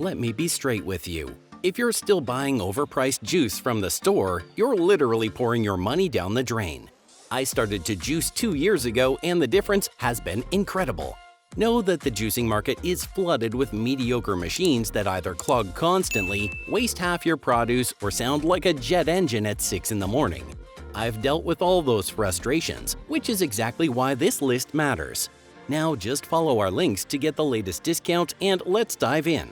Let me be straight with you. If you're still buying overpriced juice from the store, you're literally pouring your money down the drain. I started to juice 2 years ago and the difference has been incredible. Know that the juicing market is flooded with mediocre machines that either clog constantly, waste half your produce, or sound like a jet engine at 6 in the morning. I've dealt with all those frustrations, which is exactly why this list matters. Now just follow our links to get the latest discount and let's dive in.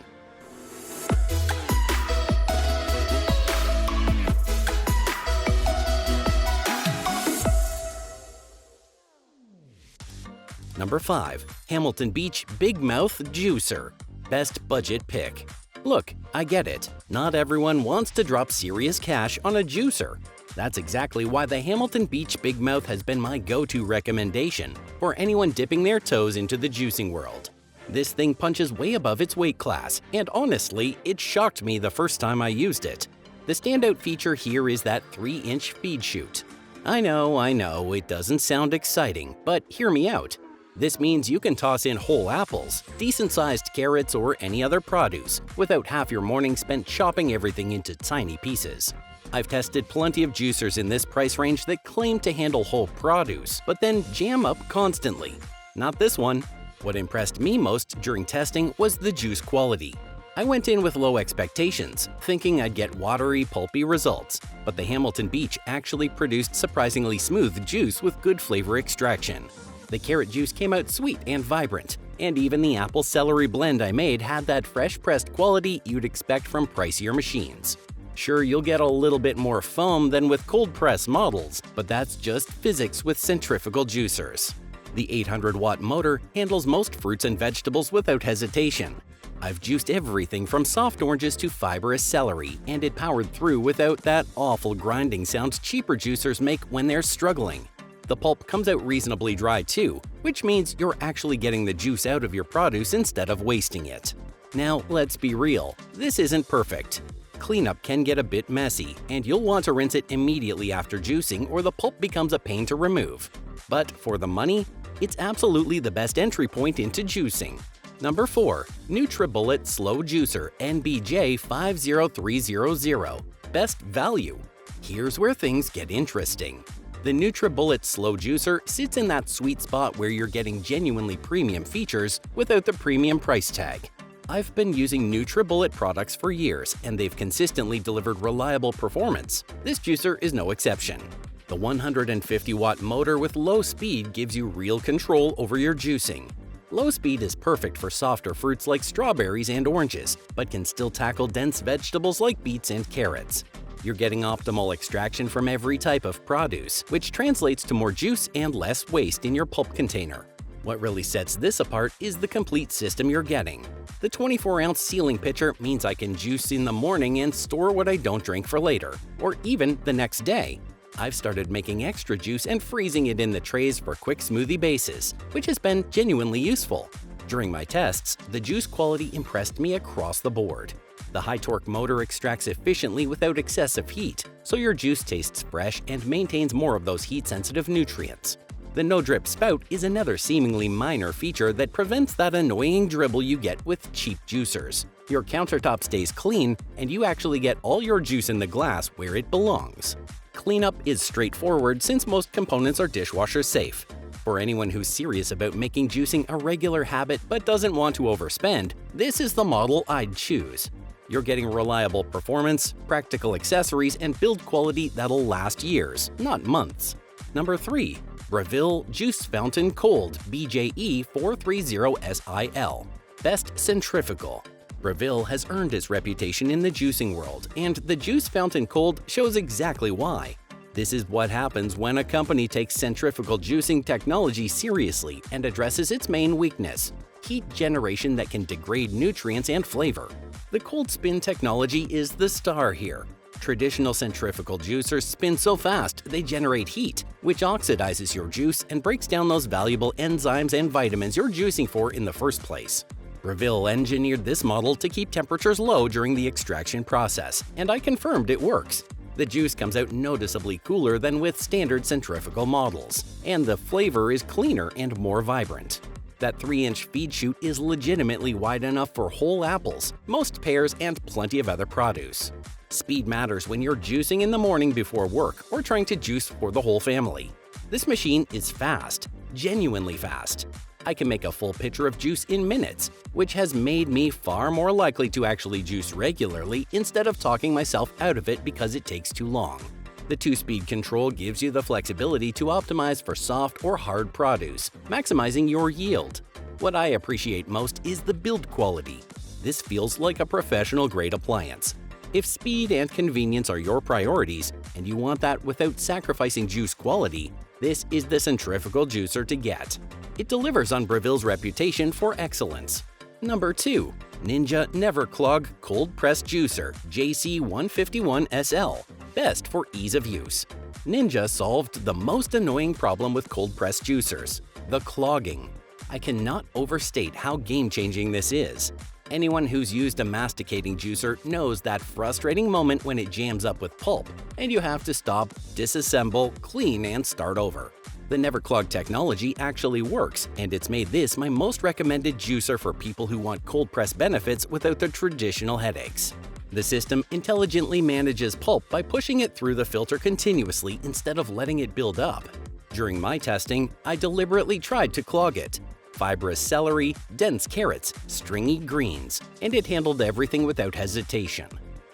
Number 5. Hamilton Beach Big Mouth Juicer. Best budget pick. Look, I get it. Not everyone wants to drop serious cash on a juicer. That's exactly why the Hamilton Beach Big Mouth has been my go-to recommendation for anyone dipping their toes into the juicing world. This thing punches way above its weight class, and honestly, it shocked me the first time I used it. The standout feature here is that 3-inch feed chute. I know, it doesn't sound exciting, but hear me out. This means you can toss in whole apples, decent-sized carrots, or any other produce without half your morning spent chopping everything into tiny pieces. I've tested plenty of juicers in this price range that claim to handle whole produce, but then jam up constantly. Not this one. What impressed me most during testing was the juice quality. I went in with low expectations, thinking I'd get watery, pulpy results, but the Hamilton Beach actually produced surprisingly smooth juice with good flavor extraction. The carrot juice came out sweet and vibrant, and even the apple celery blend I made had that fresh pressed quality you'd expect from pricier machines. Sure, you'll get a little bit more foam than with cold press models, but that's just physics with centrifugal juicers. The 800-watt motor handles most fruits and vegetables without hesitation. I've juiced everything from soft oranges to fibrous celery, and it powered through without that awful grinding sound cheaper juicers make when they're struggling. The pulp comes out reasonably dry too, which means you're actually getting the juice out of your produce instead of wasting it. Now, let's be real, this isn't perfect. Cleanup can get a bit messy, and you'll want to rinse it immediately after juicing or the pulp becomes a pain to remove. But for the money, it's absolutely the best entry point into juicing. Number 4. NutriBullet Slow Juicer NBJ 50300. Best value. Here's where things get interesting. The NutriBullet Slow Juicer sits in that sweet spot where you're getting genuinely premium features without the premium price tag. I've been using NutriBullet products for years, and they've consistently delivered reliable performance. This juicer is no exception. The 150-watt motor with low speed gives you real control over your juicing. Low speed is perfect for softer fruits like strawberries and oranges, but can still tackle dense vegetables like beets and carrots. You're getting optimal extraction from every type of produce, which translates to more juice and less waste in your pulp container. What really sets this apart is the complete system you're getting. The 24-ounce sealing pitcher means I can juice in the morning and store what I don't drink for later, or even the next day. I've started making extra juice and freezing it in the trays for quick smoothie bases, which has been genuinely useful. During my tests, the juice quality impressed me across the board. The high-torque motor extracts efficiently without excessive heat, so your juice tastes fresh and maintains more of those heat-sensitive nutrients. The no-drip spout is another seemingly minor feature that prevents that annoying dribble you get with cheap juicers. Your countertop stays clean, and you actually get all your juice in the glass where it belongs. Cleanup is straightforward since most components are dishwasher safe. For anyone who's serious about making juicing a regular habit but doesn't want to overspend, this is the model I'd choose. You're getting reliable performance, practical accessories, and build quality that'll last years, not months. Number 3. Breville Juice Fountain Cold BJE 430SIL. Best Centrifugal. Breville has earned its reputation in the juicing world, and the Juice Fountain Cold shows exactly why. This is what happens when a company takes centrifugal juicing technology seriously and addresses its main weakness: heat generation that can degrade nutrients and flavor. The cold spin technology is the star here. Traditional centrifugal juicers spin so fast they generate heat, which oxidizes your juice and breaks down those valuable enzymes and vitamins you're juicing for in the first place. Breville engineered this model to keep temperatures low during the extraction process, and I confirmed it works. The juice comes out noticeably cooler than with standard centrifugal models, and the flavor is cleaner and more vibrant. That 3-inch feed chute is legitimately wide enough for whole apples, most pears, and plenty of other produce. Speed matters when you're juicing in the morning before work or trying to juice for the whole family. This machine is fast, genuinely fast. I can make a full pitcher of juice in minutes, which has made me far more likely to actually juice regularly instead of talking myself out of it because it takes too long. The 2-speed control gives you the flexibility to optimize for soft or hard produce, maximizing your yield. What I appreciate most is the build quality. This feels like a professional-grade appliance. If speed and convenience are your priorities, and you want that without sacrificing juice quality, this is the centrifugal juicer to get. It delivers on Breville's reputation for excellence. Number 2. Ninja NeverClog Cold Press Juicer JC151SL. Best for ease of use. Ninja solved the most annoying problem with cold press juicers, the clogging. I cannot overstate how game-changing this is. Anyone who's used a masticating juicer knows that frustrating moment when it jams up with pulp, and you have to stop, disassemble, clean, and start over. The NeverClog technology actually works, and it's made this my most recommended juicer for people who want cold press benefits without the traditional headaches. The system intelligently manages pulp by pushing it through the filter continuously instead of letting it build up. During my testing, I deliberately tried to clog it. Fibrous celery, dense carrots, stringy greens, and it handled everything without hesitation.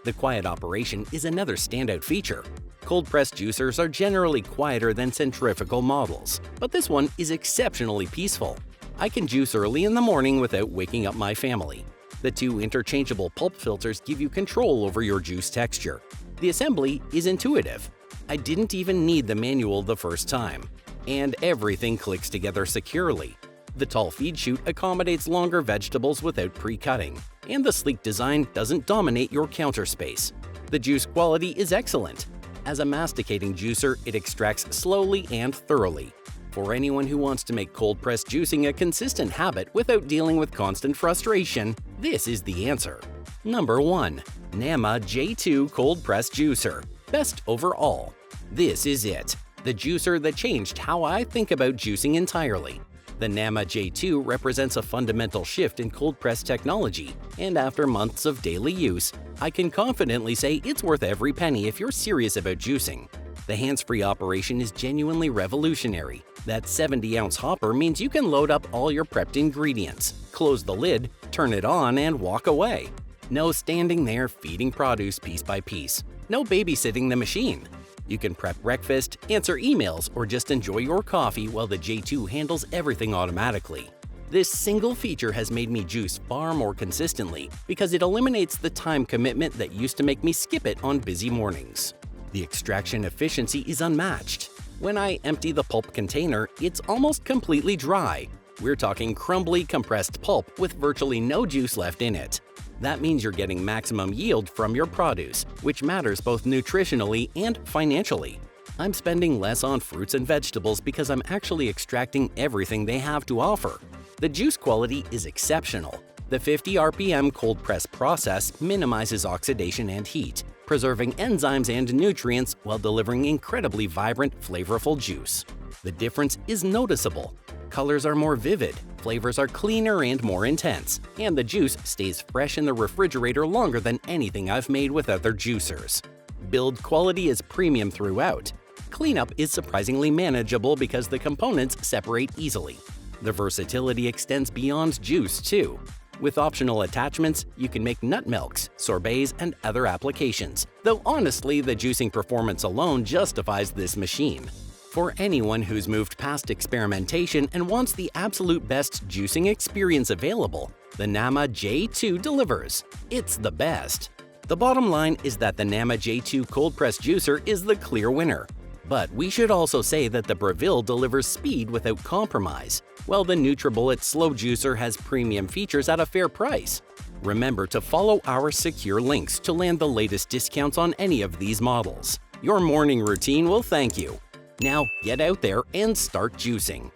The quiet operation is another standout feature. Cold press juicers are generally quieter than centrifugal models, but this one is exceptionally peaceful. I can juice early in the morning without waking up my family. The 2 interchangeable pulp filters give you control over your juice texture. The assembly is intuitive. I didn't even need the manual the first time. And everything clicks together securely. The tall feed chute accommodates longer vegetables without pre-cutting, and the sleek design doesn't dominate your counter space. The juice quality is excellent. As a masticating juicer, it extracts slowly and thoroughly. For anyone who wants to make cold press juicing a consistent habit without dealing with constant frustration, this is the answer. Number 1. Nama J2 Cold Press Juicer. Best overall. This is it. The juicer that changed how I think about juicing entirely. The Nama J2 represents a fundamental shift in cold press technology, and after months of daily use, I can confidently say it's worth every penny if you're serious about juicing. The hands-free operation is genuinely revolutionary. That 70-ounce hopper means you can load up all your prepped ingredients, close the lid, turn it on, and walk away. No standing there feeding produce piece by piece. No babysitting the machine. You can prep breakfast, answer emails, or just enjoy your coffee while the J2 handles everything automatically. This single feature has made me juice far more consistently because it eliminates the time commitment that used to make me skip it on busy mornings. The extraction efficiency is unmatched. When I empty the pulp container, it's almost completely dry. We're talking crumbly, compressed pulp with virtually no juice left in it. That means you're getting maximum yield from your produce, which matters both nutritionally and financially. I'm spending less on fruits and vegetables because I'm actually extracting everything they have to offer. The juice quality is exceptional. The 50 RPM cold press process minimizes oxidation and heat, preserving enzymes and nutrients while delivering incredibly vibrant, flavorful juice. The difference is noticeable. Colors are more vivid, flavors are cleaner and more intense, and the juice stays fresh in the refrigerator longer than anything I've made with other juicers. Build quality is premium throughout. Cleanup is surprisingly manageable because the components separate easily. The versatility extends beyond juice, too. With optional attachments, you can make nut milks, sorbets, and other applications, though honestly, the juicing performance alone justifies this machine. For anyone who's moved past experimentation and wants the absolute best juicing experience available, the Nama J2 delivers. It's the best. The bottom line is that the Nama J2 cold press juicer is the clear winner. But we should also say that the Breville delivers speed without compromise, while the NutriBullet slow juicer has premium features at a fair price. Remember to follow our secure links to land the latest discounts on any of these models. Your morning routine will thank you. Now get out there and start juicing.